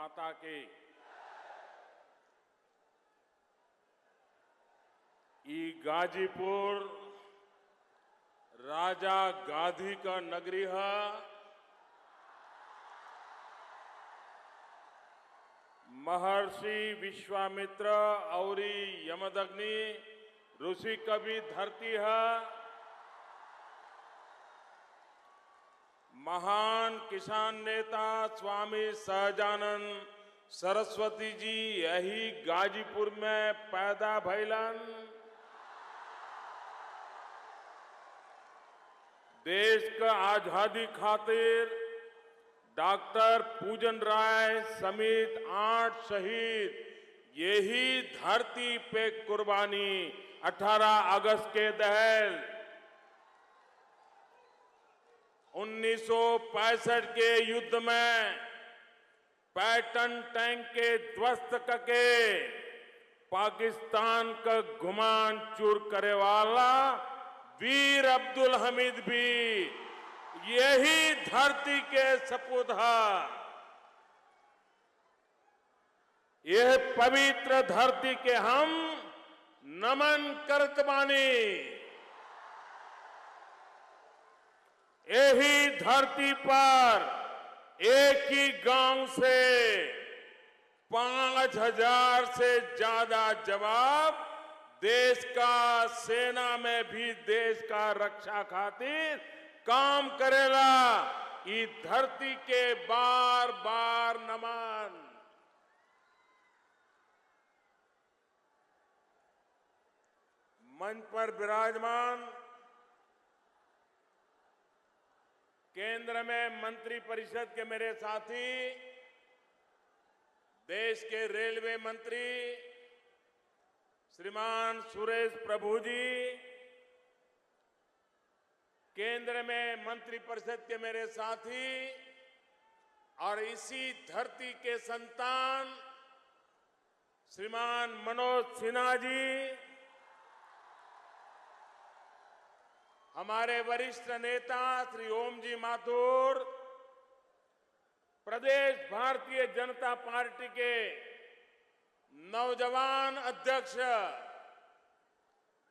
माता की। ई गाजीपुर राजा गाधी का नगरी है। महर्षि विश्वामित्र और यमदग्नि ऋषि का भी धरती है। महान किसान नेता स्वामी सहजानंद सरस्वती जी यही गाजीपुर में पैदा भइलन। देश का आजादी खातिर डॉक्टर पूजन राय समेत 8 शहीद यही धरती पे कुर्बानी 18 अगस्त के दहल 1965 के युद्ध में पैटन टैंक के ध्वस्त करके पाकिस्तान का गुमान चूर करे वाला वीर अब्दुल हमीद भी यही धरती के सपूत है। यह पवित्र धरती के हम नमन करत बानी। यही धरती पर एक ही गांव से 5000 से ज्यादा जवाब देश का सेना में भी देश का रक्षा खातिर काम करेला। ई धरती के बार बार नमन। मंच पर विराजमान केंद्र में मंत्री परिषद के मेरे साथी, देश के रेलवे मंत्री श्रीमान सुरेश प्रभु जी, केंद्र में मंत्री परिषद के मेरे साथी और इसी धरती के संतान श्रीमान मनोज सिन्हा जी, हमारे वरिष्ठ नेता श्री ओम जी माथुर, प्रदेश भारतीय जनता पार्टी के नौजवान अध्यक्ष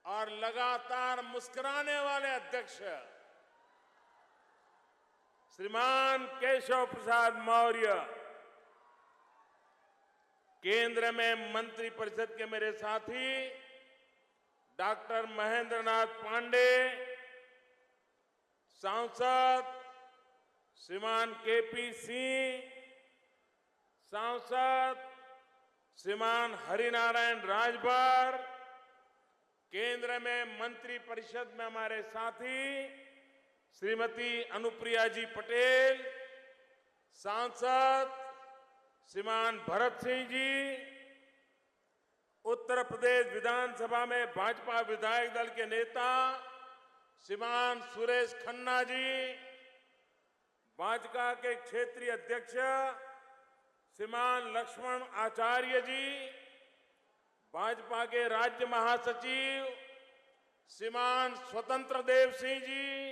और लगातार मुस्कुराने वाले अध्यक्ष श्रीमान केशव प्रसाद मौर्य, केंद्र में मंत्री परिषद के मेरे साथी डॉक्टर महेंद्र नाथ पांडे, सांसद श्रीमान केपी सिंह, सांसद श्रीमान हरिनारायण राजभर, केंद्र में मंत्री परिषद में हमारे साथी श्रीमती अनुप्रिया जी पटेल, सांसद श्रीमान भरत सिंह जी, उत्तर प्रदेश विधानसभा में भाजपा विधायक दल के नेता श्रीमान सुरेश खन्ना जी, भाजपा के क्षेत्रीय अध्यक्ष श्रीमान लक्ष्मण आचार्य जी, भाजपा के राज्य महासचिव श्रीमान स्वतंत्र देव सिंह जी,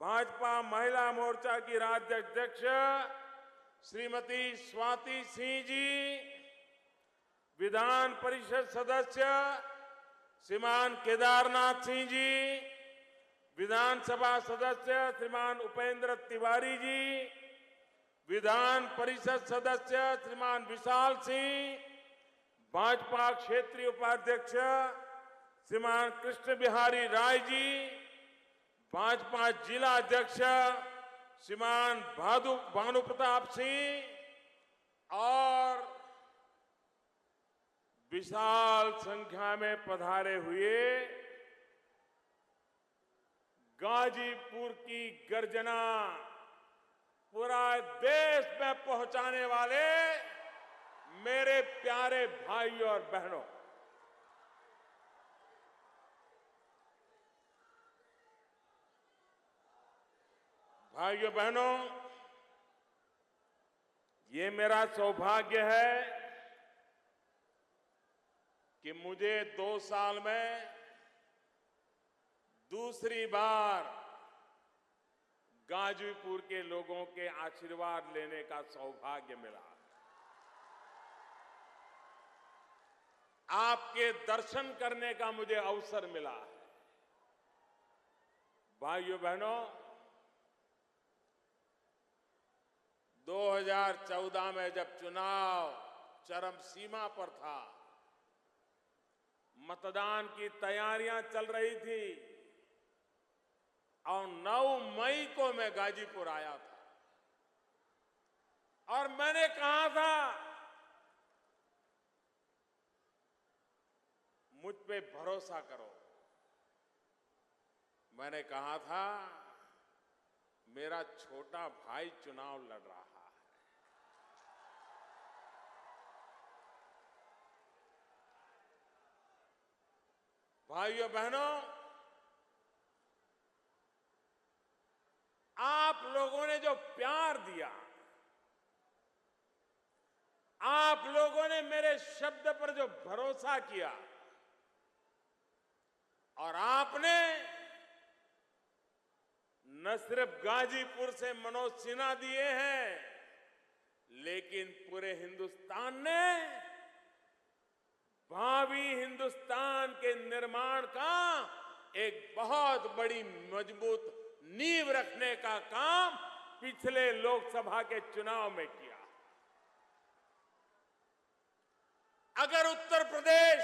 भाजपा महिला मोर्चा की राज्य अध्यक्ष श्रीमती स्वाति सिंह जी, विधान परिषद सदस्य श्रीमान केदारनाथ सिंह जी, विधानसभा सदस्य श्रीमान उपेंद्र तिवारी जी, विधान परिषद सदस्य श्रीमान विशाल सिंह, भाजपा क्षेत्रीय उपाध्यक्ष श्रीमान कृष्ण बिहारी राय जी, भाजपा जिला अध्यक्ष श्रीमान भानु प्रताप सिंह और विशाल संख्या में पधारे हुए गाजीपुर की गर्जना पूरा देश में पहुंचाने वाले मेरे प्यारे भाई और बहनों, भाइयों बहनों, ये मेरा सौभाग्य है कि मुझे 2 साल में दूसरी बार गाजीपुर के लोगों के आशीर्वाद लेने का सौभाग्य मिला। आपके दर्शन करने का मुझे अवसर मिला है। भाइयों बहनों, 2014 में जब चुनाव चरम सीमा पर था, मतदान की तैयारियां चल रही थी और 9 मई को मैं गाजीपुर आया था और मैंने कहा था, मुझ पे भरोसा करो। मैंने कहा था, मेरा छोटा भाई चुनाव लड़ रहा है। भाइयों बहनों, आप लोगों ने जो प्यार दिया, आप लोगों ने मेरे शब्द पर जो भरोसा किया और आपने न सिर्फ गाजीपुर से मनोज सिन्हा दिए हैं, लेकिन पूरे हिंदुस्तान ने भावी हिंदुस्तान के निर्माण का एक बहुत बड़ी मजबूत नींव रखने का काम पिछले लोकसभा के चुनाव में किया। अगर उत्तर प्रदेश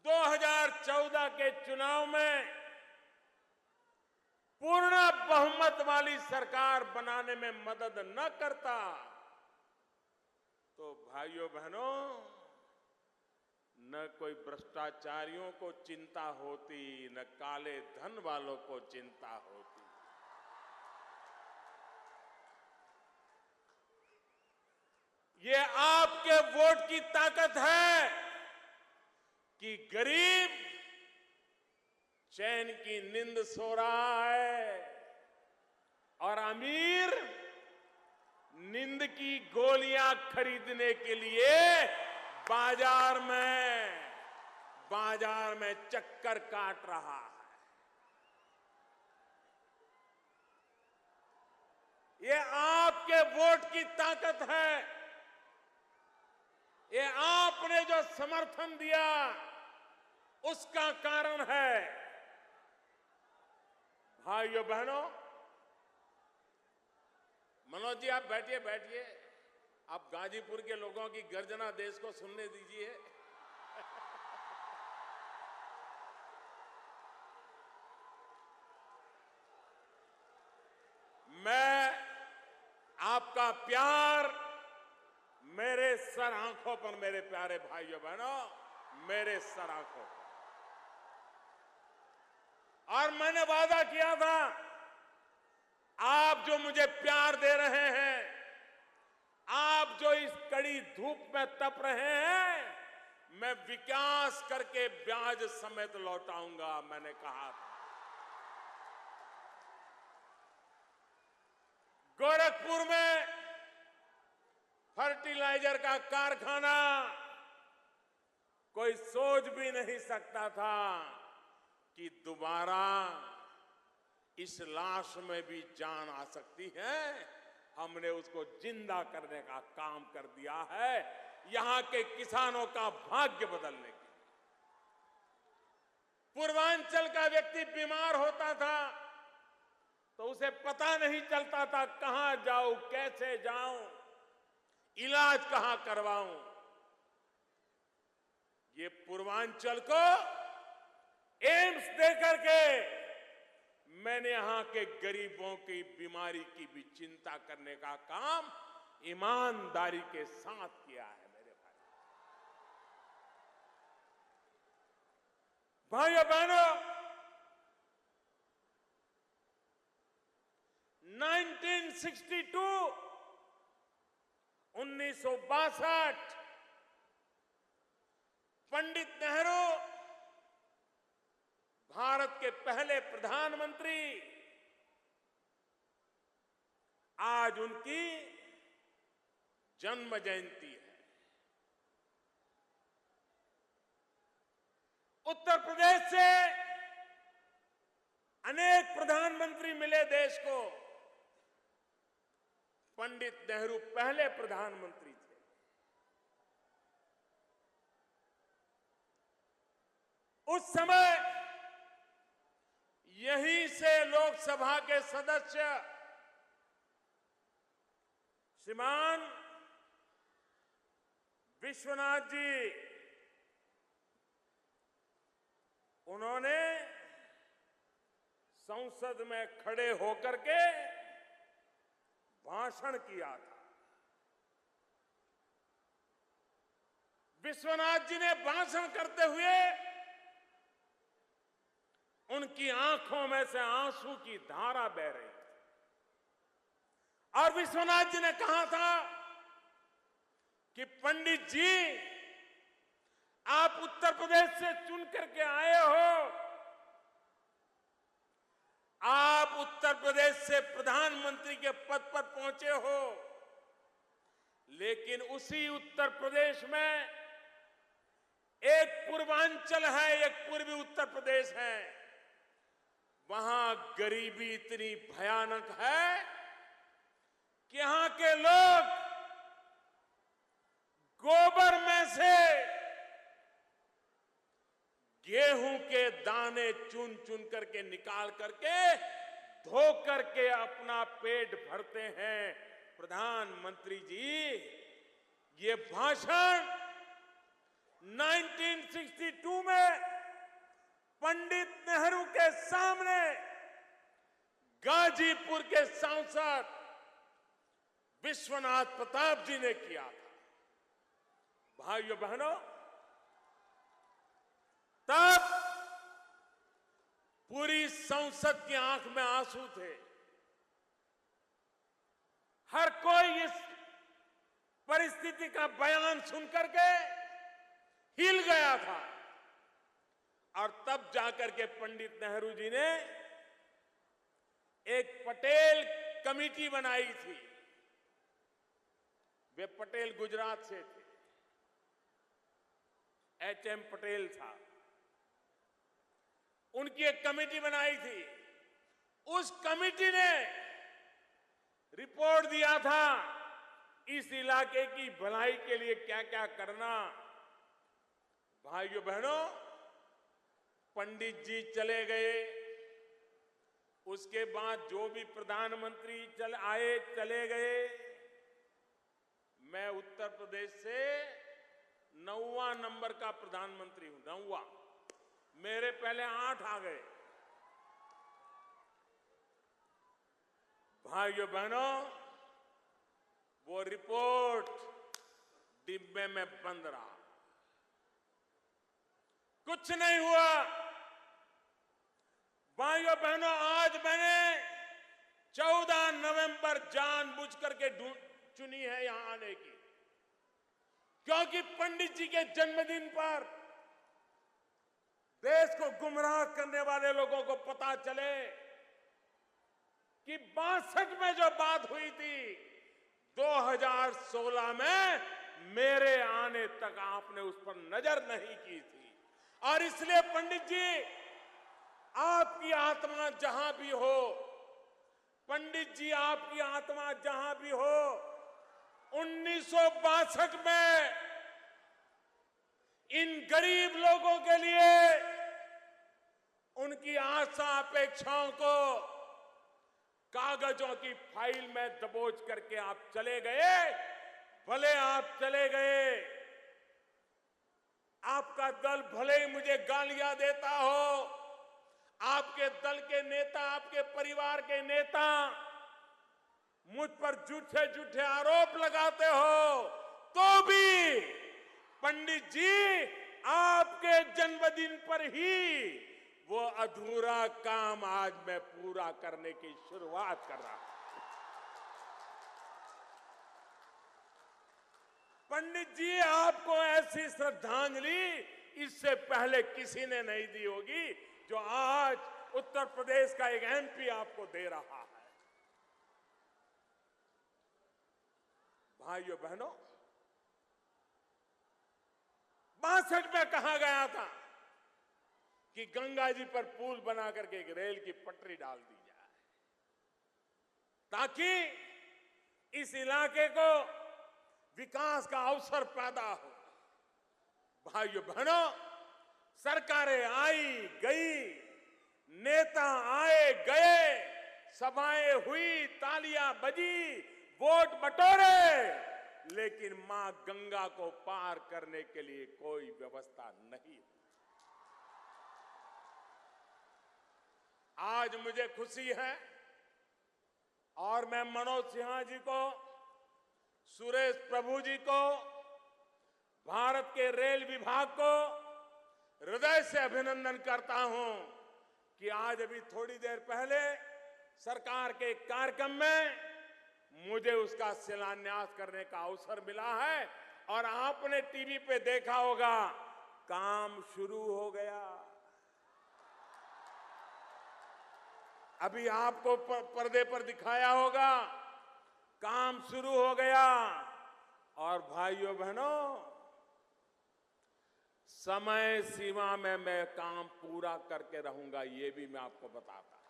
2014 के चुनाव में पूर्ण बहुमत वाली सरकार बनाने में मदद न करता, तो भाइयों बहनों, न कोई भ्रष्टाचारियों को चिंता होती, न काले धन वालों को चिंता होती। ये आपके वोट की ताकत है कि गरीब चैन की नींद सो रहा है और अमीर नींद की गोलियां खरीदने के लिए बाजार में चक्कर काट रहा है। ये आपके वोट की ताकत है। ये आपने जो समर्थन दिया, उसका कारण है। भाइयों बहनों, मनोज जी आप बैठिए। आप गाजीपुर के लोगों की गर्जना देश को सुनने दीजिए। मैं आपका प्यार मेरे सर आंखों पर, मेरे प्यारे भाइयों बहनों, मेरे सर आंखों पर। और मैंने वादा किया था, आप जो मुझे प्यार दे रहे हैं, आप जो इस कड़ी धूप में तप रहे हैं, मैं विकास करके ब्याज समेत लौटाऊंगा, मैंने कहा था। गोरखपुर में फर्टिलाइजर का कारखाना कोई सोच भी नहीं सकता था कि दोबारा इस लाश में भी जान आ सकती है। हमने उसको जिंदा करने का काम कर दिया है, यहां के किसानों का भाग्य बदलने के लिए। पूर्वांचल का व्यक्ति बीमार होता था तो उसे पता नहीं चलता था कहां जाऊं, कैसे जाऊं, इलाज कहां करवाऊं। ये पूर्वांचल को एम्स देकर के मैंने यहां के गरीबों की बीमारी की भी चिंता करने का काम ईमानदारी के साथ किया है मेरे भाई। भाइयों बहनों, 1962 पंडित नेहरू भारत के पहले प्रधानमंत्री, आज उनकी जन्म जयंती है। उत्तर प्रदेश से अनेक प्रधानमंत्री मिले देश को। पंडित नेहरू पहले प्रधानमंत्री थे। उस समय यहीं से लोकसभा के सदस्य श्रीमान विश्वनाथ जी, उन्होंने संसद में खड़े होकर के भाषण किया था। विश्वनाथ जी ने भाषण करते हुए उनकी आंखों में से आंसू की धारा बह रही थी और विश्वनाथ जी ने कहा था कि पंडित जी, आप उत्तर प्रदेश से चुन करके आए हो, आप उत्तर प्रदेश से प्रधानमंत्री के पद पर पहुंचे हो, लेकिन उसी उत्तर प्रदेश में एक पूर्वांचल है, एक पूर्वी उत्तर प्रदेश है, वहां गरीबी इतनी भयानक है कि यहां के लोग गोबर में से गेहूं के दाने चुन चुन करके निकाल करके धो करके अपना पेट भरते हैं। प्रधानमंत्री जी, ये भाषण 1962 में पंडित नेहरू के सामने गाजीपुर के सांसद विश्वनाथ प्रताप जी ने किया था। भाइयों बहनों, तब पूरी संसद की आंख में आंसू थे। हर कोई इस परिस्थिति का बयान सुनकर के हिल गया था और तब जाकर के पंडित नेहरू जी ने एक पटेल कमेटी बनाई थी। वे पटेल गुजरात से थे, एच.एम. पटेल था, उनकी एक कमेटी बनाई थी। उस कमेटी ने रिपोर्ट दिया था इस इलाके की भलाई के लिए क्या क्या करना। भाइयों बहनों, पंडित जी चले गए, उसके बाद जो भी प्रधानमंत्री आए चले गए। मैं उत्तर प्रदेश से 9वां नंबर का प्रधानमंत्री हूं, 9वां। मेरे पहले 8 आ गए। भाइयों बहनों, वो रिपोर्ट डिब्बे में बंद रहा, कुछ नहीं हुआ। भाइयों बहनों, आज मैंने 14 नवंबर जानबूझ करके चुनी है यहां आने की, क्योंकि पंडित जी के जन्मदिन पर देश को गुमराह करने वाले लोगों को पता चले कि 62 में जो बात हुई थी, 2016 में मेरे आने तक आपने उस पर नजर नहीं की थी। और इसलिए पंडित जी, आपकी आत्मा जहां भी हो, पंडित जी आपकी आत्मा जहां भी हो, 1962 में इन गरीब लोगों के लिए उनकी आशा अपेक्षाओं को कागजों की फाइल में दबोच करके आप चले गए। भले आप चले गए, आपका दल भले ही मुझे गालियां देता हो, आपके दल के नेता, आपके परिवार के नेता मुझ पर झूठे झूठे आरोप लगाते हो, तो भी पंडित जी आपके जन्मदिन पर ही वो अधूरा काम आज मैं पूरा करने की शुरुआत कर रहा हूं। पंडित जी, आपको ऐसी श्रद्धांजलि इससे पहले किसी ने नहीं दी होगी जो आज उत्तर प्रदेश का एक एमपी आपको दे रहा है। भाइयों बहनों, 62 में कहा गया था कि गंगा जी पर पुल बना करके एक रेल की पटरी डाल दी जाए, ताकि इस इलाके को विकास का अवसर पैदा हो। भाइयों बहनों, सरकारें आई गई, नेता आए गए, सभाएं हुई, तालियां बजी, वोट बटोरे, लेकिन मां गंगा को पार करने के लिए कोई व्यवस्था नहीं। आज मुझे खुशी है और मैं मनोज सिन्हा जी को, सुरेश प्रभु जी को, भारत के रेल विभाग को हृदय से अभिनंदन करता हूं कि आज अभी थोड़ी देर पहले सरकार के कार्यक्रम में मुझे उसका शिलान्यास करने का अवसर मिला है और आपने टीवी पे देखा होगा, काम शुरू हो गया। अभी आपको पर्दे पर दिखाया होगा, काम शुरू हो गया। और भाइयों बहनों, समय सीमा में मैं काम पूरा करके रहूंगा, ये भी मैं आपको बताता हूं।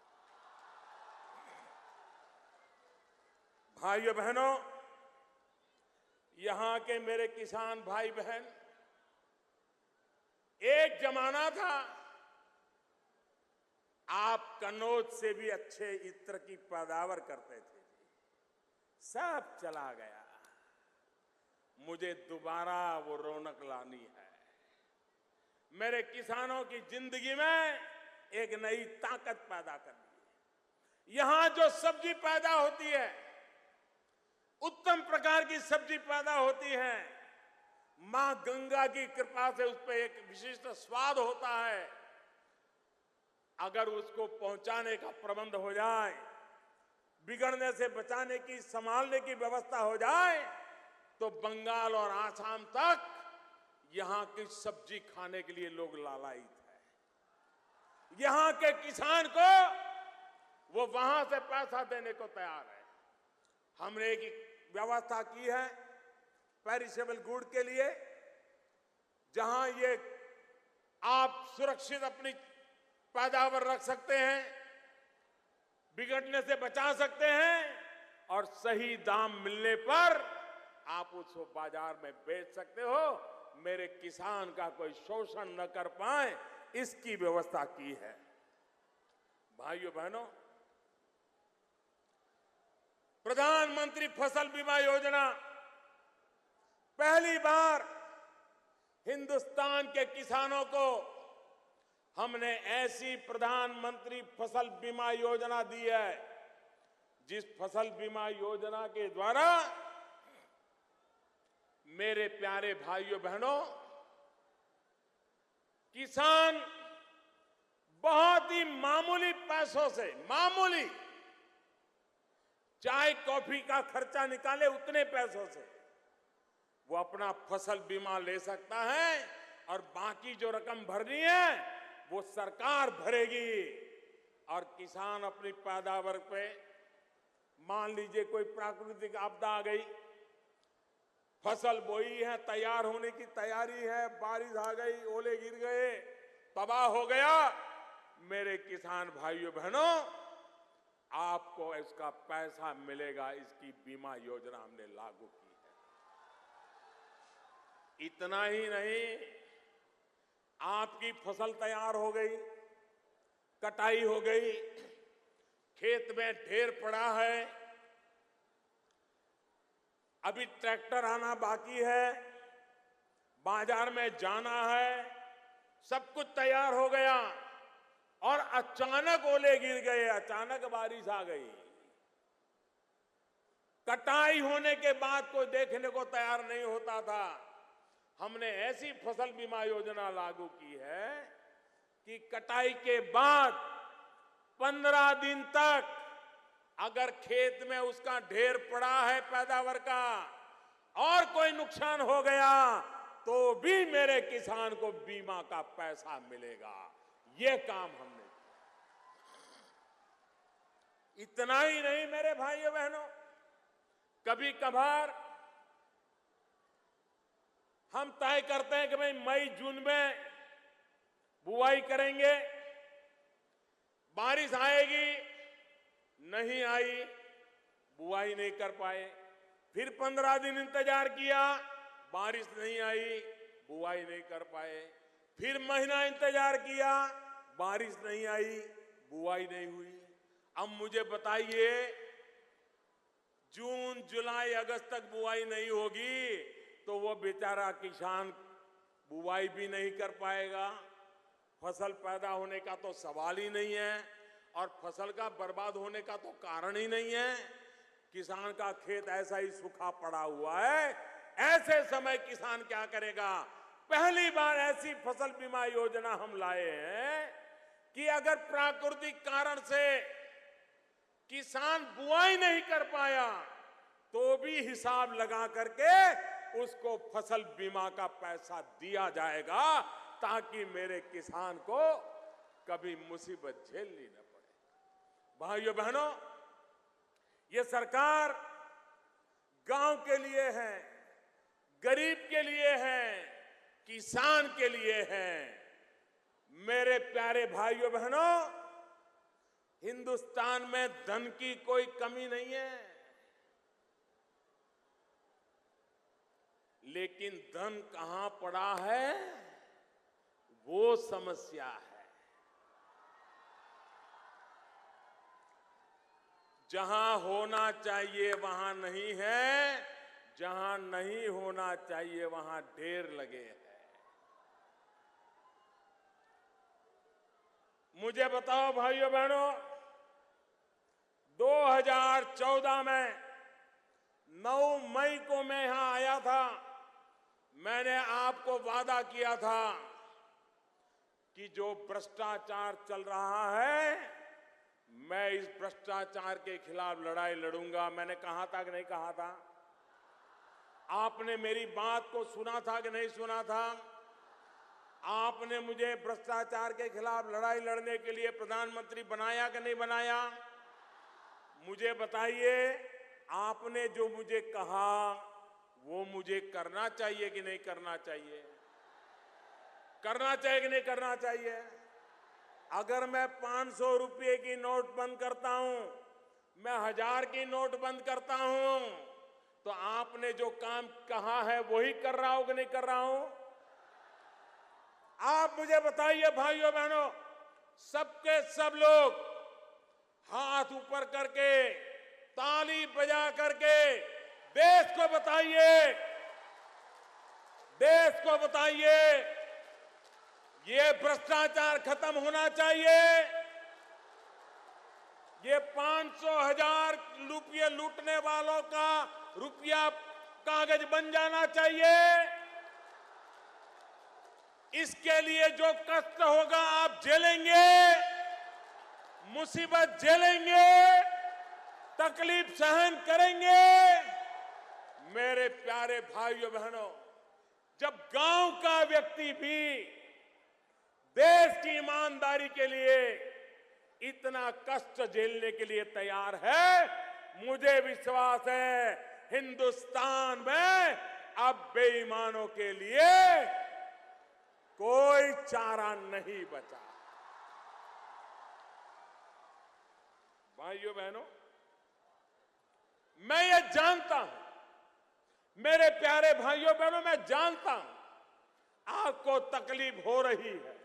भाइयों बहनों, यहां के मेरे किसान भाई बहन, एक जमाना था आप कन्नौज से भी अच्छे इत्र की पैदावार करते थे, सब चला गया। मुझे दोबारा वो रौनक लानी है। मेरे किसानों की जिंदगी में एक नई ताकत पैदा करनी है। यहां जो सब्जी पैदा होती है, उत्तम प्रकार की सब्जी पैदा होती है, मां गंगा की कृपा से उस पर एक विशिष्ट स्वाद होता है। अगर उसको पहुंचाने का प्रबंध हो जाए, बिगड़ने से बचाने की, संभालने की व्यवस्था हो जाए, तो बंगाल और आसाम तक यहां की सब्जी खाने के लिए लोग लालायित है। यहां के किसान को वो वहां से पैसा देने को तैयार है। हमने एक व्यवस्था की है पेरिशेबल गुड के लिए, जहां ये आप सुरक्षित अपनी पैदावार रख सकते हैं, बिगड़ने से बचा सकते हैं और सही दाम मिलने पर आप उसको बाजार में बेच सकते हो। मेरे किसान का कोई शोषण न कर पाए, इसकी व्यवस्था की है। भाइयों बहनों, प्रधानमंत्री फसल बीमा योजना पहली बार हिंदुस्तान के किसानों को हमने ऐसी प्रधानमंत्री फसल बीमा योजना दी है, जिस फसल बीमा योजना के द्वारा मेरे प्यारे भाइयों बहनों, किसान बहुत ही मामूली पैसों से, मामूली चाय कॉफी का खर्चा निकाले उतने पैसों से वो अपना फसल बीमा ले सकता है और बाकी जो रकम भरनी है वो सरकार भरेगी। और किसान अपनी पैदावार पे, मान लीजिए कोई प्राकृतिक आपदा आ गई, फसल बोई है, तैयार होने की तैयारी है, बारिश आ गई, ओले गिर गए, तबाह हो गया, मेरे किसान भाइयों बहनों, आपको इसका पैसा मिलेगा। इसकी बीमा योजना हमने लागू की है। इतना ही नहीं, आपकी फसल तैयार हो गई, कटाई हो गई, खेत में ढेर पड़ा है, अभी ट्रैक्टर आना बाकी है, बाजार में जाना है, सब कुछ तैयार हो गया और अचानक ओले गिर गए, अचानक बारिश आ गई। कटाई होने के बाद कोई देखने को तैयार नहीं होता था। हमने ऐसी फसल बीमा योजना लागू की है कि कटाई के बाद 15 दिन तक अगर खेत में उसका ढेर पड़ा है पैदावार का और कोई नुकसान हो गया तो भी मेरे किसान को बीमा का पैसा मिलेगा। ये काम हमने किया। इतना ही नहीं मेरे भाइयों बहनों, कभी कभार हम तय करते हैं कि भाई मई जून में बुआई करेंगे, बारिश आएगी, नहीं आई, बुआई नहीं कर पाए। फिर 15 दिन इंतजार किया, बारिश नहीं आई, बुआई नहीं कर पाए। फिर महीना इंतजार किया, बारिश नहीं आई, बुआई नहीं हुई। अब मुझे बताइए, जून, जुलाई, अगस्त तक बुआई नहीं होगी तो वो बेचारा किसान बुआई भी नहीं कर पाएगा। फसल पैदा होने का तो सवाल ही नहीं है और फसल का बर्बाद होने का तो कारण ही नहीं है। किसान का खेत ऐसा ही सूखा पड़ा हुआ है। ऐसे समय किसान क्या करेगा? पहली बार ऐसी फसल बीमा योजना हम लाए हैं कि अगर प्राकृतिक कारण से किसान बुआई नहीं कर पाया तो भी हिसाब लगा करके उसको फसल बीमा का पैसा दिया जाएगा, ताकि मेरे किसान को कभी मुसीबत झेलनी न पड़े। भाइयों बहनों, ये सरकार गांव के लिए है, गरीब के लिए है, किसान के लिए है। मेरे प्यारे भाइयों बहनों, हिंदुस्तान में धन की कोई कमी नहीं है, लेकिन धन कहां पड़ा है वो समस्या है। जहां होना चाहिए वहां नहीं है, जहां नहीं होना चाहिए वहां ढेर लगे हैं। मुझे बताओ भाइयों बहनों, 2014 में 9 मई को मैं यहां आया था। मैंने आपको वादा किया था कि जो भ्रष्टाचार चल रहा है, मैं इस भ्रष्टाचार के खिलाफ लड़ाई लड़ूंगा। मैंने कहा था कि नहीं कहा था? आपने मेरी बात को सुना था कि नहीं सुना था? आपने मुझे भ्रष्टाचार के खिलाफ लड़ाई लड़ने के लिए प्रधानमंत्री बनाया कि नहीं बनाया? मुझे बताइए, आपने जो मुझे कहा वो मुझे करना चाहिए कि नहीं करना चाहिए? करना चाहिए कि नहीं करना चाहिए? अगर मैं 500 रुपये की नोट बंद करता हूं, मैं 1000 की नोट बंद करता हूं, तो आपने जो काम कहा है वही कर रहा हूं कि नहीं कर रहा हूं? आप मुझे बताइए भाइयों बहनों, सबके सब लोग हाथ ऊपर करके, ताली बजा करके देश को बताइए, ये भ्रष्टाचार खत्म होना चाहिए। ये 500,000 रुपये लूटने वालों का रुपया कागज बन जाना चाहिए। इसके लिए जो कष्ट होगा आप झेलेंगे, मुसीबत झेलेंगे, तकलीफ सहन करेंगे। मेरे प्यारे भाइयों बहनों, जब गांव का व्यक्ति भी देश की ईमानदारी के लिए इतना कष्ट झेलने के लिए तैयार है, मुझे विश्वास है हिंदुस्तान में अब बेईमानों के लिए कोई चारा नहीं बचा। भाइयों बहनों, मैं ये जानता हूं, मेरे प्यारे भाइयों बहनों, मैं जानता हूं आपको तकलीफ हो रही है।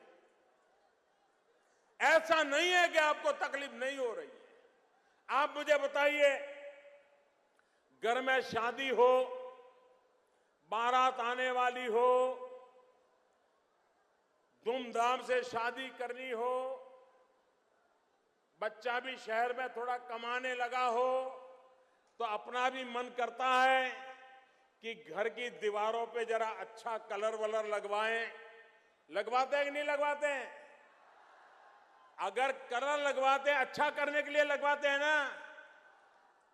ऐसा नहीं है कि आपको तकलीफ नहीं हो रही है। आप मुझे बताइए, घर में शादी हो, बारात आने वाली हो, धूमधाम से शादी करनी हो, बच्चा भी शहर में थोड़ा कमाने लगा हो, तो अपना भी मन करता है कि घर की दीवारों पे जरा अच्छा कलर वलर लगवाएं। लगवाते हैं कि नहीं लगवाते हैं? अगर कलर लगवाते हैं, अच्छा करने के लिए लगवाते हैं ना,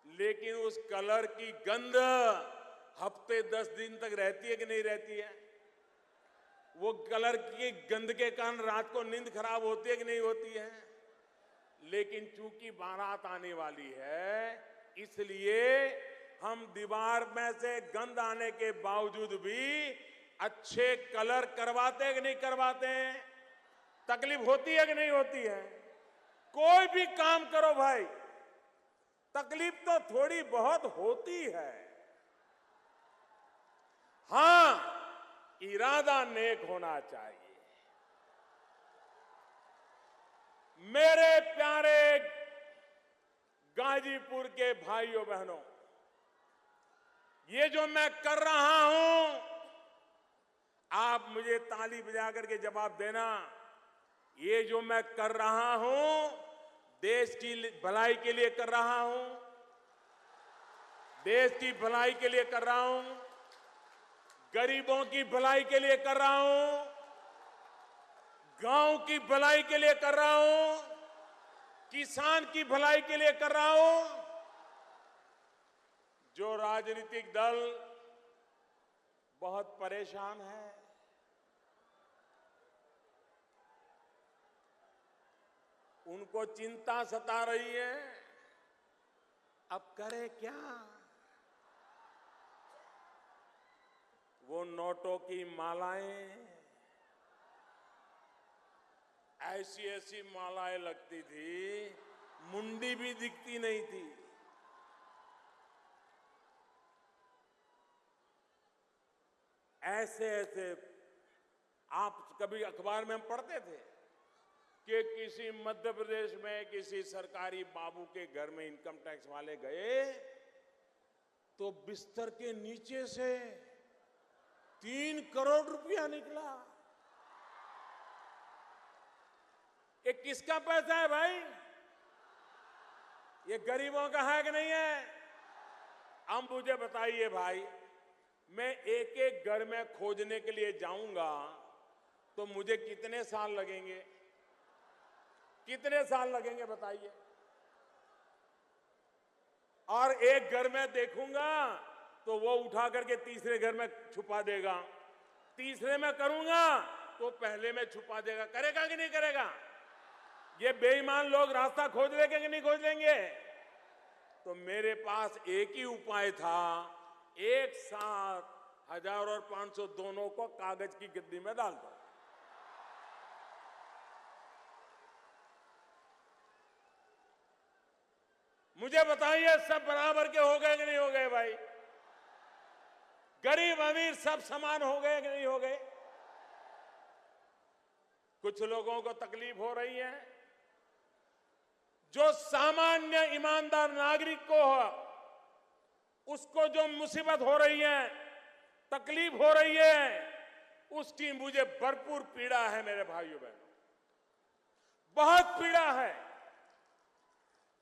लेकिन उस कलर की गंध हफ्ते 10 दिन तक रहती है कि नहीं रहती है? वो कलर की गंध के कारण रात को नींद खराब होती है कि नहीं होती है? लेकिन चूंकि बारात आने वाली है, इसलिए हम दीवार में से गंध आने के बावजूद भी अच्छे कलर करवाते हैं कि नहीं करवाते हैं? तकलीफ होती है कि नहीं होती है? कोई भी काम करो भाई, तकलीफ तो थोड़ी बहुत होती है। हां, इरादा नेक होना चाहिए। मेरे प्यारे गाजीपुर के भाइयों बहनों, ये जो मैं कर रहा हूं, आप मुझे ताली बजाकर के जवाब देना। ये जो मैं कर रहा हूं, देश की भलाई के लिए कर रहा हूं, देश की भलाई के लिए कर रहा हूं, गरीबों की भलाई के लिए कर रहा हूं, गांव की भलाई के लिए कर रहा हूं, किसान की भलाई के लिए कर रहा हूं। जो राजनीतिक दल बहुत परेशान है, उनको चिंता सता रही है, अब करे क्या? वो नोटों की मालाएं, ऐसी ऐसी मालाएं लगती थी, मुंडी भी दिखती नहीं थी। ऐसे ऐसे आप कभी अखबार में हम पढ़ते थे कि किसी मध्य प्रदेश में किसी सरकारी बाबू के घर में इनकम टैक्स वाले गए तो बिस्तर के नीचे से 3 करोड़ रुपया निकला। ये किसका पैसा है भाई? ये गरीबों का है कि नहीं है? अब मुझे बताइए भाई, मैं एक एक घर में खोजने के लिए जाऊंगा तो मुझे कितने साल लगेंगे? कितने साल लगेंगे बताइए? और एक घर में देखूंगा तो वो उठा करके तीसरे घर में छुपा देगा, तीसरे में करूंगा तो पहले में छुपा देगा। करेगा कि नहीं करेगा? ये बेईमान लोग रास्ता खोज लेंगे कि नहीं खोज लेंगे? तो मेरे पास एक ही उपाय था, एक साथ 1000 और 500 दोनों को कागज की गद्दी में डाल दो। मुझे बताइए, सब बराबर के हो गए कि नहीं हो गए भाई? गरीब अमीर सब समान हो गए कि नहीं हो गए? कुछ लोगों को तकलीफ हो रही है, जो सामान्य ईमानदार नागरिक को हो, उसको जो मुसीबत हो रही है, तकलीफ हो रही है, उसकी मुझे भरपूर पीड़ा है मेरे भाइयों बहनों, बहुत पीड़ा है।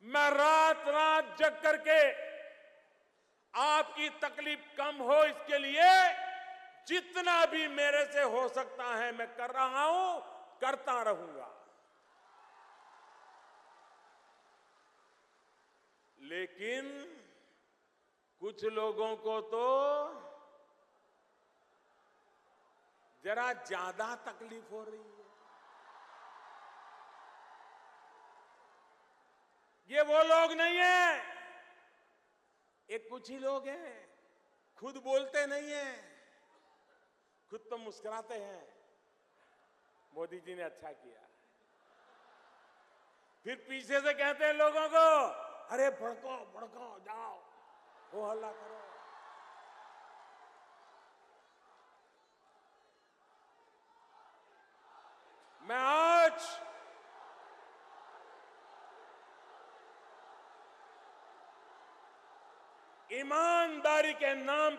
मैं रात रात जग करके आपकी तकलीफ कम हो इसके लिए जितना भी मेरे से हो सकता है मैं कर रहा हूं, करता रहूंगा। लेकिन कुछ लोगों को तो जरा ज्यादा तकलीफ हो रही है। ये वो लोग नहीं है, ये कुछ ही लोग हैं, खुद बोलते नहीं हैं, खुद तो मुस्कुराते हैं, मोदी जी ने अच्छा किया, फिर पीछे से कहते हैं लोगों को, अरे भड़को भड़को, जाओ हो हल्ला करो। मैं आज ईमानदारी के नाम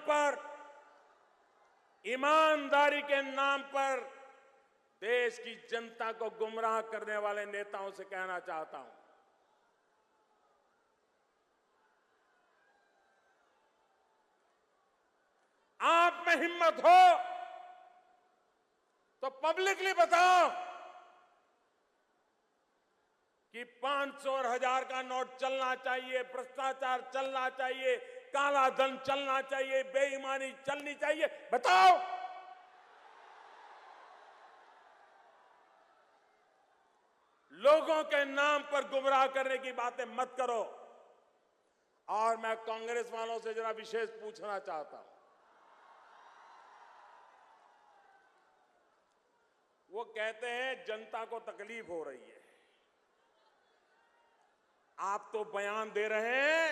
पर देश की जनता को गुमराह करने वाले नेताओं से कहना चाहता हूं, आप में हिम्मत हो तो पब्लिकली बताओ कि 500 और 1000 का नोट चलना चाहिए, भ्रष्टाचार चलना चाहिए, काला धन चलना चाहिए, बेईमानी चलनी चाहिए। बताओ। लोगों के नाम पर गुमराह करने की बातें मत करो। और मैं कांग्रेस वालों से जरा विशेष पूछना चाहता हूं, वो कहते हैं जनता को तकलीफ हो रही है। आप तो बयान दे रहे हैं,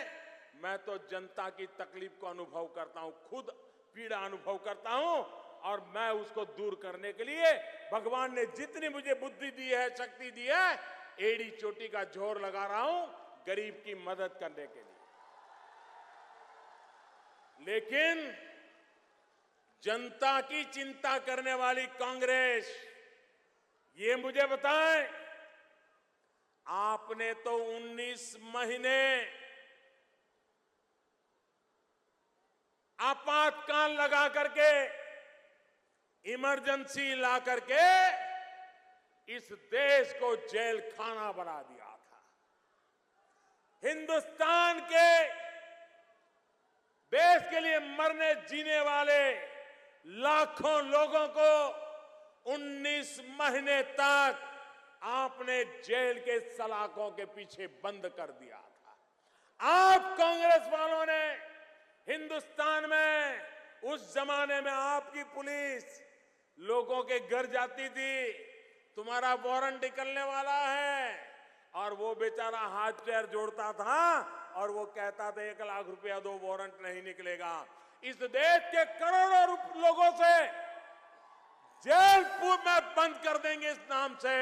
मैं तो जनता की तकलीफ को अनुभव करता हूं, खुद पीड़ा अनुभव करता हूं, और मैं उसको दूर करने के लिए भगवान ने जितनी मुझे बुद्धि दी है, शक्ति दी है, एड़ी चोटी का जोर लगा रहा हूं गरीब की मदद करने के लिए। लेकिन जनता की चिंता करने वाली कांग्रेस, ये मुझे बताएं, आपने तो 19 महीने आपातकाल लगा करके, इमरजेंसी ला करके इस देश को जेल खाना बना दिया था। हिंदुस्तान के देश के लिए मरने जीने वाले लाखों लोगों को 19 महीने तक आपने जेल के सलाखों के पीछे बंद कर दिया था। आप कांग्रेस वालों ने हिंदुस्तान में उस जमाने में आपकी पुलिस लोगों के घर जाती थी, तुम्हारा वारंट निकलने वाला है, और वो बेचारा हाथ पैर जोड़ता था और वो कहता था 1 लाख रुपया दो, वारंट नहीं निकलेगा। इस देश के करोड़ों लोगों से जेल में बंद कर देंगे इस नाम से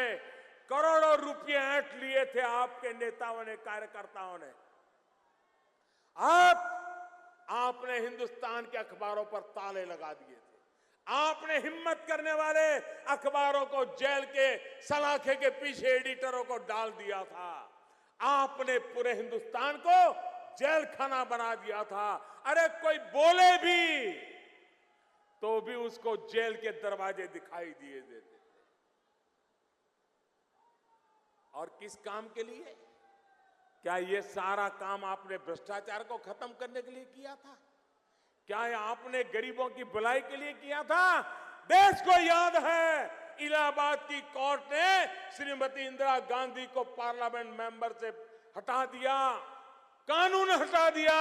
करोड़ों रुपए ऐंठ लिए थे आपके नेताओं ने, कार्यकर्ताओं ने। आपने हिंदुस्तान के अखबारों पर ताले लगा दिए थे। आपने हिम्मत करने वाले अखबारों को जेल के सलाखे के पीछे एडिटरों को डाल दिया था। आपने पूरे हिंदुस्तान को जेल खाना बना दिया था। अरे कोई बोले भी तो भी उसको जेल के दरवाजे दिखाई दिए देते थे। और किस काम के लिए? क्या ये सारा काम आपने भ्रष्टाचार को खत्म करने के लिए किया था? क्या ये आपने गरीबों की भलाई के लिए किया था? देश को याद है, इलाहाबाद की कोर्ट ने श्रीमती इंदिरा गांधी को पार्लियामेंट मेंबर से हटा दिया, कानून हटा दिया,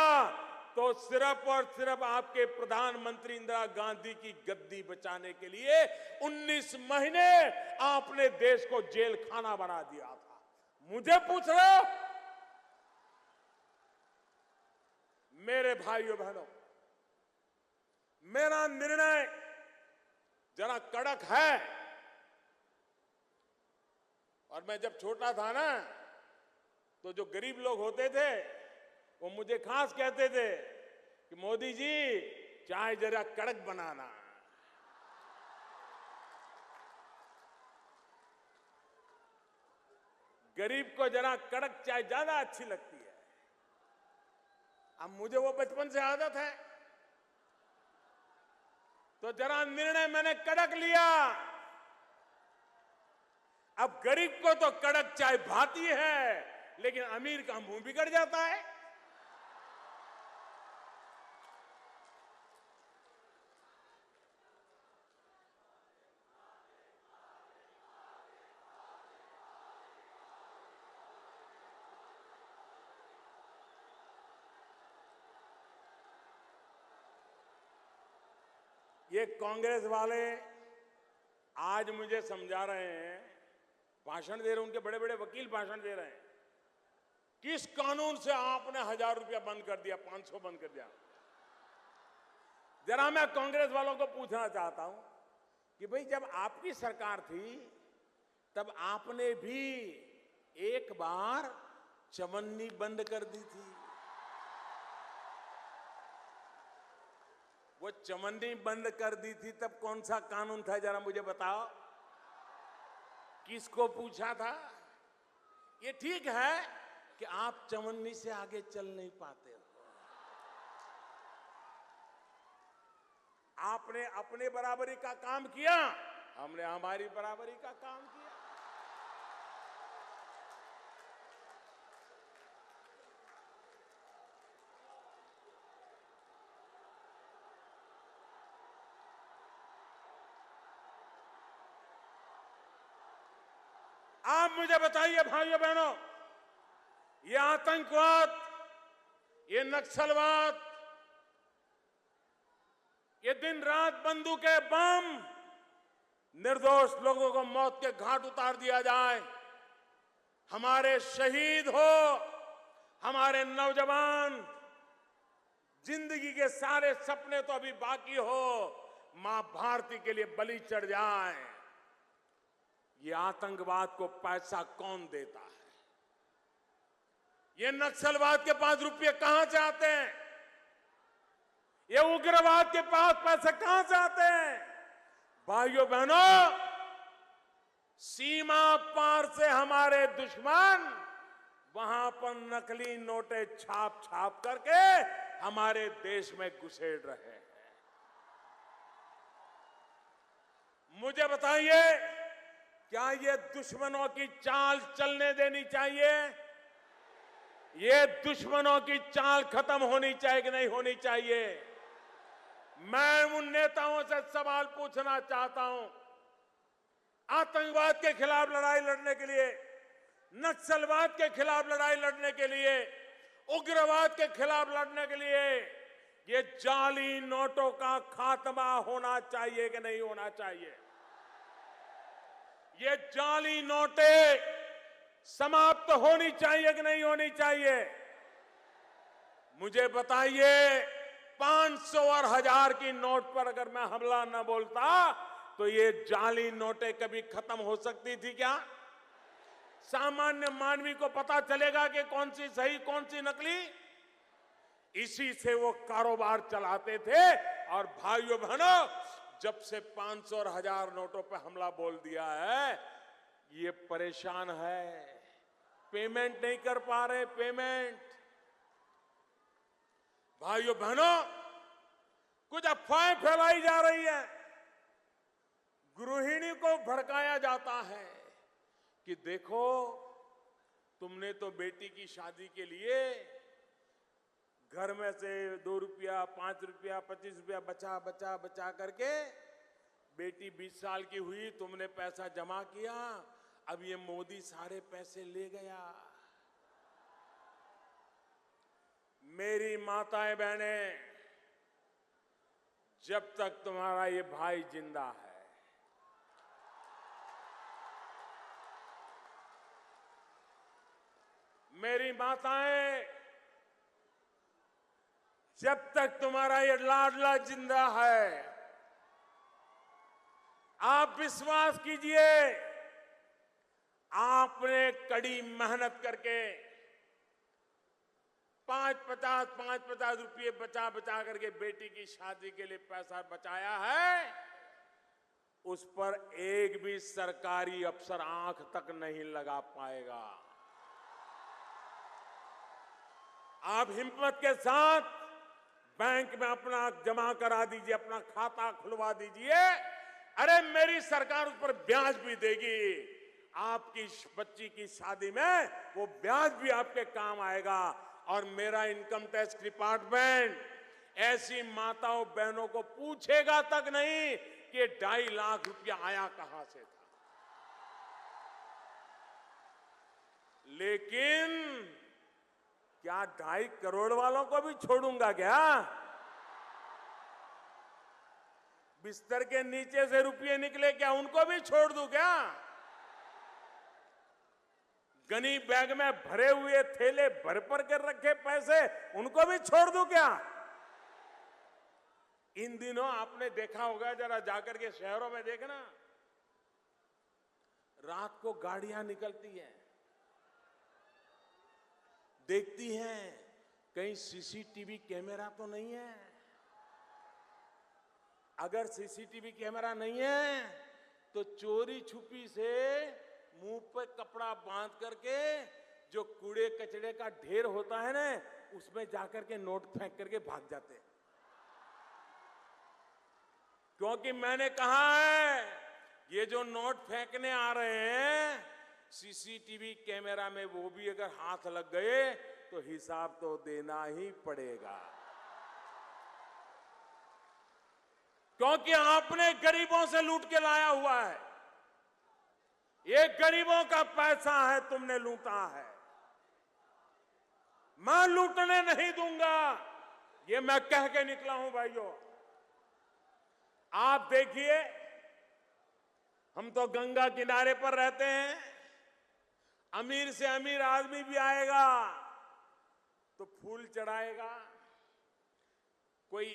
तो सिर्फ और सिर्फ आपके प्रधानमंत्री इंदिरा गांधी की गद्दी बचाने के लिए 19 महीने आपने देश को जेल खाना बना दिया था। मुझे पूछ रहे हो? मेरे भाइयों बहनों, मेरा निर्णय जरा कड़क है। और मैं जब छोटा था ना, तो जो गरीब लोग होते थे वो मुझे खास कहते थे कि मोदी जी चाय जरा कड़क बनाना। गरीब को जरा कड़क चाय ज्यादा अच्छी लगती है। अब मुझे वो बचपन से आदत है, तो जरा निर्णय मैंने कड़क लिया। अब गरीब को तो कड़क चाय भाती है, लेकिन अमीर का मुंह बिगड़ जाता है। ये कांग्रेस वाले आज मुझे समझा रहे हैं, भाषण दे रहे हैं, उनके बड़े बड़े वकील भाषण दे रहे हैं, किस कानून से आपने 1000 रुपया बंद कर दिया, 500 बंद कर दिया। जरा मैं कांग्रेस वालों को पूछना चाहता हूं कि भाई जब आपकी सरकार थी तब आपने भी एक बार चवन्नी बंद कर दी थी। वो चवन्नी बंद कर दी थी तब कौन सा कानून था, जरा मुझे बताओ। किसको पूछा था? ये ठीक है कि आप चवन्नी से आगे चल नहीं पाते हो, आपने अपने बराबरी का काम किया, हमने हमारी बराबरी का काम किया। आप मुझे बताइए भाइयों बहनों, ये आतंकवाद, ये नक्सलवाद, ये दिन रात बंदूकें बम निर्दोष लोगों को मौत के घाट उतार दिया जाए, हमारे शहीद हो, हमारे नौजवान, जिंदगी के सारे सपने तो अभी बाकी हो, मां भारती के लिए बलि चढ़ जाए। ये आतंकवाद को पैसा कौन देता है? ये नक्सलवाद के पास रुपये कहां से आते हैं? ये उग्रवाद के पास पैसे कहां से आते हैं? भाइयों बहनों, सीमा पार से हमारे दुश्मन वहां पर नकली नोटें छाप छाप करके हमारे देश में घुसेड़ रहे हैं। मुझे बताइए, क्या ये दुश्मनों की चाल चलने देनी चाहिए? ये दुश्मनों की चाल खत्म होनी चाहिए कि नहीं होनी चाहिए? मैं उन नेताओं से सवाल पूछना चाहता हूं, आतंकवाद के खिलाफ लड़ाई लड़ने के लिए, नक्सलवाद के खिलाफ लड़ाई लड़ने के लिए, उग्रवाद के खिलाफ लड़ने के लिए ये जाली नोटों का खात्मा होना चाहिए कि नहीं होना चाहिए? ये जाली नोटें समाप्त होनी चाहिए कि नहीं होनी चाहिए? मुझे बताइए, 500 और 1000 की नोट पर अगर मैं हमला न बोलता तो ये जाली नोटें कभी खत्म हो सकती थी क्या? सामान्य मानवी को पता चलेगा कि कौन सी सही कौन सी नकली? इसी से वो कारोबार चलाते थे। और भाइयों बहनों, जब से 500 और 1000 नोटों पर हमला बोल दिया है, ये परेशान है, पेमेंट नहीं कर पा रहे, पेमेंट। भाइयों बहनों, कुछ अफवाहें फैलाई जा रही है, गृहिणी को भड़काया जाता है कि देखो, तुमने तो बेटी की शादी के लिए घर में से 2 रुपया, 5 रुपया, 25 रुपया बचा बचा बचा करके बेटी 20 साल की हुई, तुमने पैसा जमा किया, अब ये मोदी सारे पैसे ले गया। मेरी माताएं बहनें, जब तक तुम्हारा ये भाई जिंदा है, मेरी माताएं, जब तक तुम्हारा ये लाडला जिंदा है, आप विश्वास कीजिए, आपने कड़ी मेहनत करके 5-50 रुपये बचा बचा करके बेटी की शादी के लिए पैसा बचाया है, उस पर एक भी सरकारी अफसर आंख तक नहीं लगा पाएगा। आप हिम्मत के साथ बैंक में अपना जमा करा दीजिए, अपना खाता खुलवा दीजिए। अरे मेरी सरकार उस पर ब्याज भी देगी। आपकी बच्ची की शादी में वो ब्याज भी आपके काम आएगा। और मेरा इनकम टैक्स डिपार्टमेंट ऐसी माताओं बहनों को पूछेगा तक नहीं कि 2.5 लाख रुपया आया कहां से था। लेकिन क्या 2.5 करोड़ वालों को भी छोड़ूंगा क्या? बिस्तर के नीचे से रुपये निकले, क्या उनको भी छोड़ दूं क्या? गनी बैग में भरे हुए थैले भर भर कर रखे पैसे, उनको भी छोड़ दूं क्या? इन दिनों आपने देखा होगा, जरा जाकर के शहरों में देखना, रात को गाड़ियां निकलती हैं, देखती हैं कहीं सीसीटीवी कैमरा तो नहीं है। अगर सीसीटीवी कैमरा नहीं है तो चोरी छुपी से मुंह पे कपड़ा बांध करके जो कूड़े कचड़े का ढेर होता है ना, उसमें जाकर के नोट फेंक करके भाग जाते हैं। क्योंकि मैंने कहा है, ये जो नोट फेंकने आ रहे हैं, सीसीटीवी कैमरा में वो भी अगर हाथ लग गए तो हिसाब तो देना ही पड़ेगा। क्योंकि आपने गरीबों से लूट के लाया हुआ है। ये गरीबों का पैसा है, तुमने लूटा है। मैं लूटने नहीं दूंगा, ये मैं कह के निकला हूं। भाइयों, आप देखिए, हम तो गंगा किनारे पर रहते हैं, अमीर से अमीर आदमी भी आएगा तो फूल चढ़ाएगा, कोई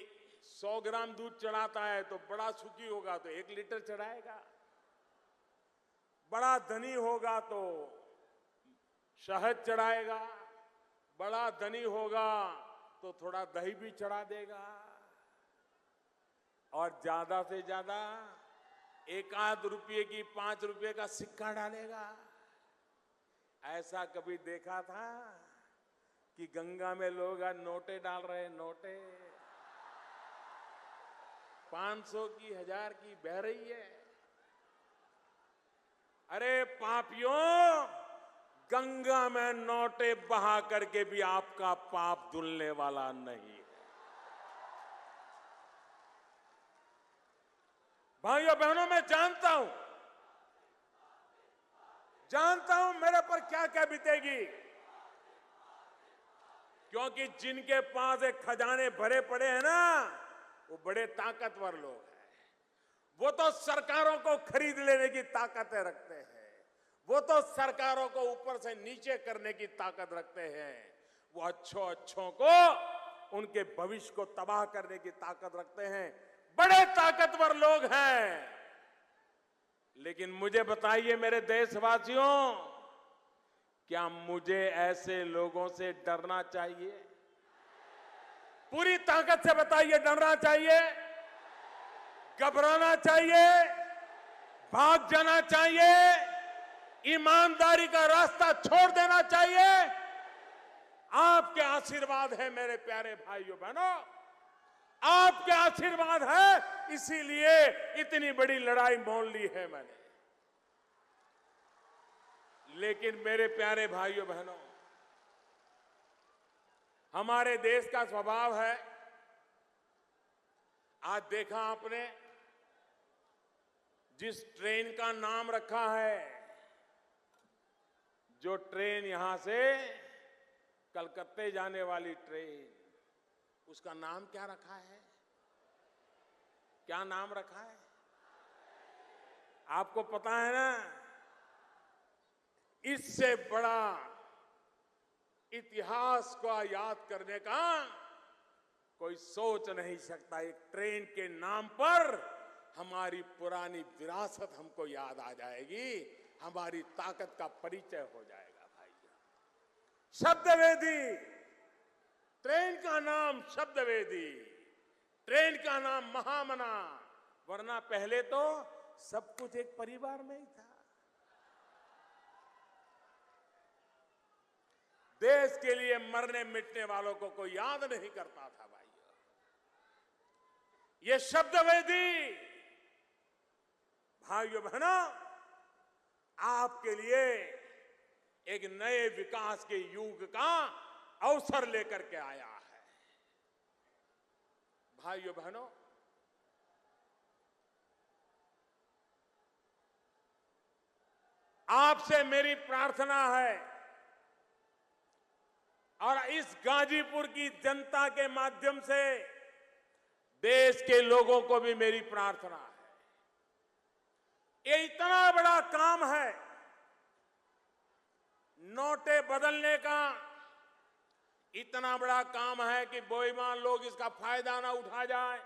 100 ग्राम दूध चढ़ाता है तो बड़ा सुखी होगा तो 1 लीटर चढ़ाएगा, बड़ा धनी होगा तो शहद चढ़ाएगा, बड़ा धनी होगा तो थोड़ा दही भी चढ़ा देगा, और ज्यादा से ज्यादा 1 रुपये की 5 रुपये का सिक्का डालेगा। ऐसा कभी देखा था कि गंगा में लोग आज नोटे डाल रहे हैं? नोटे 500 की 1000 की बह रही है। अरे पापियों, गंगा में नोटे बहा करके भी आपका पाप धुलने वाला नहीं है। भाइयों बहनों, मैं जानता हूं मेरे पर क्या क्या बीतेगी, क्योंकि जिनके पास एक खजाने भरे पड़े हैं ना, वो बड़े ताकतवर लोग हैं। वो तो सरकारों को खरीद लेने की ताकतें रखते हैं, वो तो सरकारों को ऊपर से नीचे करने की ताकत रखते हैं, वो अच्छों को, उनके भविष्य को तबाह करने की ताकत रखते हैं। बड़े ताकतवर लोग हैं। लेकिन मुझे बताइए मेरे देशवासियों, क्या मुझे ऐसे लोगों से डरना चाहिए? पूरी ताकत से बताइए, डरना चाहिए, घबराना चाहिए, भाग जाना चाहिए, ईमानदारी का रास्ता छोड़ देना चाहिए? आपके आशीर्वाद है मेरे प्यारे भाइयों बहनों, आपके आशीर्वाद है, इसीलिए इतनी बड़ी लड़ाई मोल ली है मैंने। लेकिन मेरे प्यारे भाइयों बहनों, हमारे देश का स्वभाव है, आज देखा आपने जिस ट्रेन का नाम रखा है, जो ट्रेन यहां से कलकत्ते जाने वाली ट्रेन, उसका नाम क्या रखा है? क्या नाम रखा है? आपको पता है ना? इससे बड़ा इतिहास को याद करने का कोई सोच नहीं सकता। एक ट्रेन के नाम पर हमारी पुरानी विरासत हमको याद आ जाएगी, हमारी ताकत का परिचय हो जाएगा। भाइयों, शब्दवेदी, ट्रेन का नाम शब्दवेदी, ट्रेन का नाम महामना, वरना पहले तो सब कुछ एक परिवार में ही था। देश के लिए मरने मिटने वालों को कोई याद नहीं करता था। भाइयों, ये शब्दवेदी, भाइयों बहनों, आपके लिए एक नए विकास के युग का अवसर लेकर के आया है। भाइयों बहनों, आपसे मेरी प्रार्थना है और इस गाजीपुर की जनता के माध्यम से देश के लोगों को भी मेरी प्रार्थना है। ये इतना बड़ा काम है, नोटें बदलने का इतना बड़ा काम है कि बेईमान लोग इसका फायदा ना उठा जाए।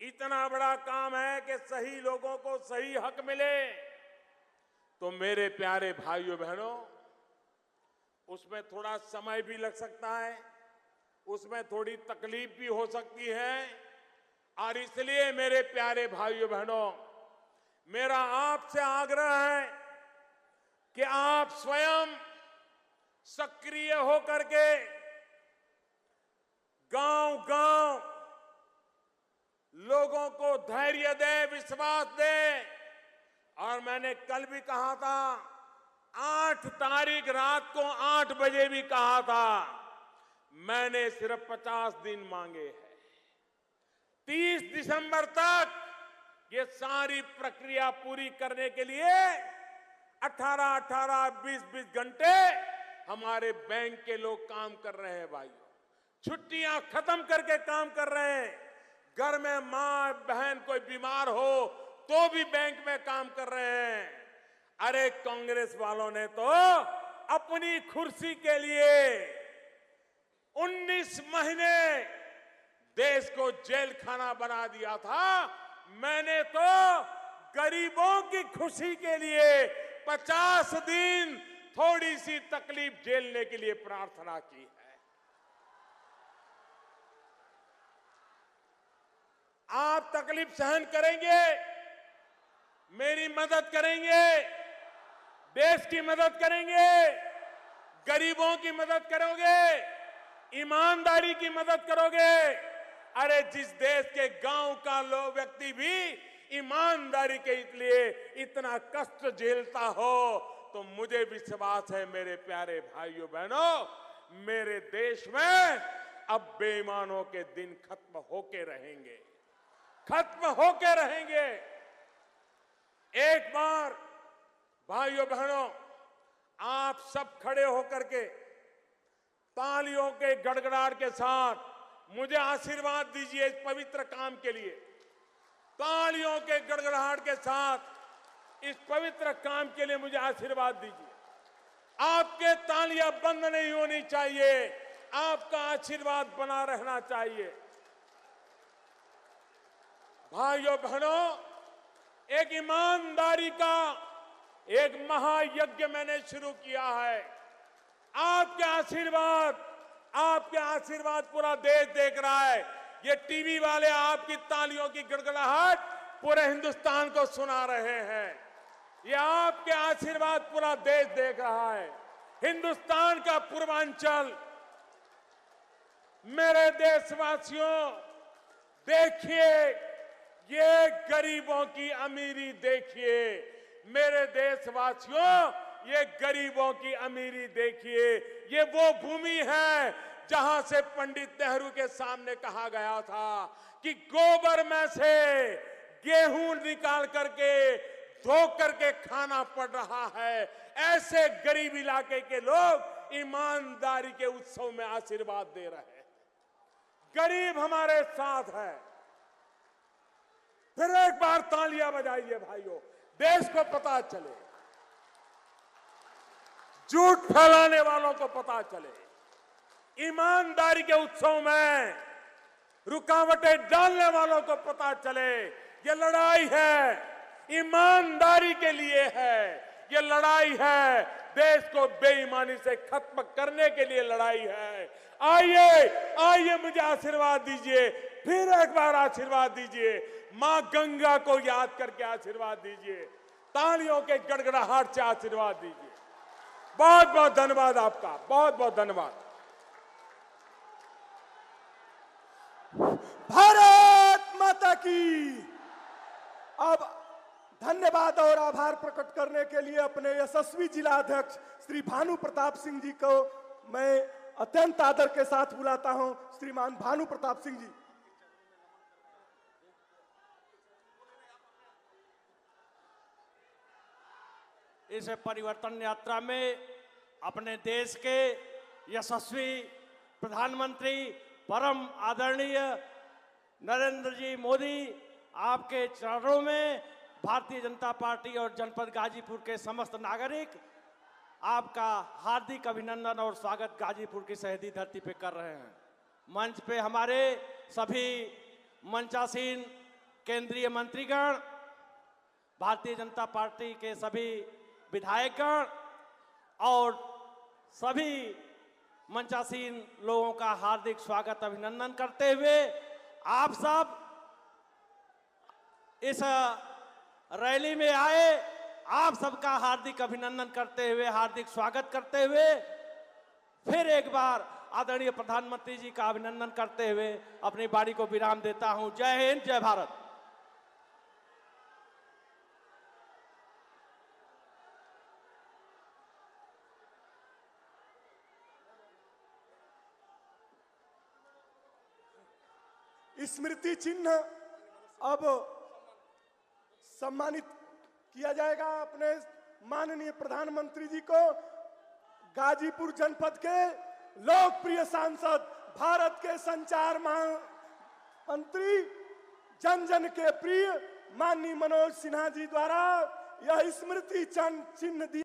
इतना बड़ा काम है कि सही लोगों को सही हक मिले। तो मेरे प्यारे भाइयों बहनों, उसमें थोड़ा समय भी लग सकता है, उसमें थोड़ी तकलीफ भी हो सकती है, और इसलिए मेरे प्यारे भाइयों बहनों, मेरा आपसे आग्रह है कि आप स्वयं सक्रिय होकर के गांव-गांव लोगों को धैर्य दे, विश्वास दे। और मैंने कल भी कहा था, 8 तारीख रात को 8 बजे भी कहा था, मैंने सिर्फ 50 दिन मांगे हैं। 30 दिसंबर तक ये सारी प्रक्रिया पूरी करने के लिए 18-18, 20-20 घंटे हमारे बैंक के लोग काम कर रहे हैं। भाइयों, छुट्टियां खत्म करके काम कर रहे हैं। घर में मां बहन कोई बीमार हो, तो भी बैंक में काम कर रहे हैं। अरे कांग्रेस वालों ने तो अपनी कुर्सी के लिए 19 महीने देश को जेल खाना बना दिया था। मैंने तो गरीबों की खुशी के लिए 50 दिन थोड़ी सी तकलीफ झेलने के लिए प्रार्थना की है। आप तकलीफ सहन करेंगे, मेरी मदद करेंगे, देश की मदद करेंगे, गरीबों की मदद करोगे, ईमानदारी की मदद करोगे। अरे जिस देश के गांव का लोग व्यक्ति भी ईमानदारी के लिए इतना कष्ट झेलता हो, तो मुझे विश्वास है मेरे प्यारे भाइयों बहनों, मेरे देश में अब बेईमानों के दिन खत्म होके रहेंगे, खत्म होके रहेंगे। एक बार भाइयों बहनों, आप सब खड़े होकर के तालियों के गड़गड़ाहट के साथ मुझे आशीर्वाद दीजिए इस पवित्र काम के लिए। तालियों के गड़गड़ाहट के साथ इस पवित्र काम के लिए मुझे आशीर्वाद दीजिए। आपके तालियां बंद नहीं होनी चाहिए, आपका आशीर्वाद बना रहना चाहिए। भाइयों बहनों, एक ईमानदारी का एक महायज्ञ मैंने शुरू किया है। आपके आशीर्वाद पूरा देश देख रहा है। ये टीवी वाले आपकी तालियों की गड़गड़ाहट पूरे हिंदुस्तान को सुना रहे हैं। ये आपके आशीर्वाद पूरा देश देख रहा है। हिंदुस्तान का पूर्वांचल, मेरे देशवासियों, देखिए ये गरीबों की अमीरी देखिए। मेरे देशवासियों, ये गरीबों की अमीरी देखिए। ये वो भूमि है जहां से पंडित नेहरू के सामने कहा गया था कि गोबर में से गेहूं निकाल करके धो करके खाना पड़ रहा है। ऐसे गरीब इलाके के लोग ईमानदारी के उत्सव में आशीर्वाद दे रहे हैं। गरीब हमारे साथ है। फिर एक बार तालियां बजाइए भाइयों, देश को पता चले, झूठ फैलाने वालों को पता चले। ईमानदारी के उत्सव में रुकावटें डालने वालों को पता चले ये लड़ाई है, ईमानदारी के लिए है। ये लड़ाई है, देश को बेईमानी से खत्म करने के लिए लड़ाई है। आइए मुझे आशीर्वाद दीजिए, फिर एक बार आशीर्वाद दीजिए। मां गंगा को याद करके आशीर्वाद दीजिए, तालियों के गड़गड़ाहट से आशीर्वाद दीजिए। बहुत बहुत धन्यवाद आपका, बहुत बहुत धन्यवाद। भारत माता की। अब धन्यवाद और आभार प्रकट करने के लिए अपने यशस्वी जिला अध्यक्ष श्री भानु प्रताप सिंह जी को मैं अत्यंत आदर के साथ बुलाता हूं। श्रीमान भानु प्रताप सिंह जी। इस परिवर्तन यात्रा में अपने देश के यशस्वी प्रधानमंत्री परम आदरणीय नरेंद्र जी मोदी, आपके चरणों में भारतीय जनता पार्टी और जनपद गाजीपुर के समस्त नागरिक आपका हार्दिक अभिनंदन और स्वागत गाजीपुर की शहीदी धरती पे कर रहे हैं। मंच पे हमारे सभी मंचासीन केंद्रीय मंत्रीगण, भारतीय जनता पार्टी के सभी विधायकगण और सभी मंचासीन लोगों का हार्दिक स्वागत अभिनंदन करते हुए आप सब इस रैली में आए, आप सबका हार्दिक अभिनंदन करते हुए, हार्दिक स्वागत करते हुए फिर एक बार आदरणीय प्रधानमंत्री जी का अभिनंदन करते हुए अपनी बारी को विराम देता हूं। जय हिंद, जय भारत। स्मृति चिन्ह अब सम्मानित किया जाएगा अपने माननीय प्रधानमंत्री जी को। गाजीपुर जनपद के लोकप्रिय सांसद, भारत के संचार मंत्री, जन जन के प्रिय माननीय मनोज सिन्हा जी द्वारा यह स्मृति चिन्ह दिया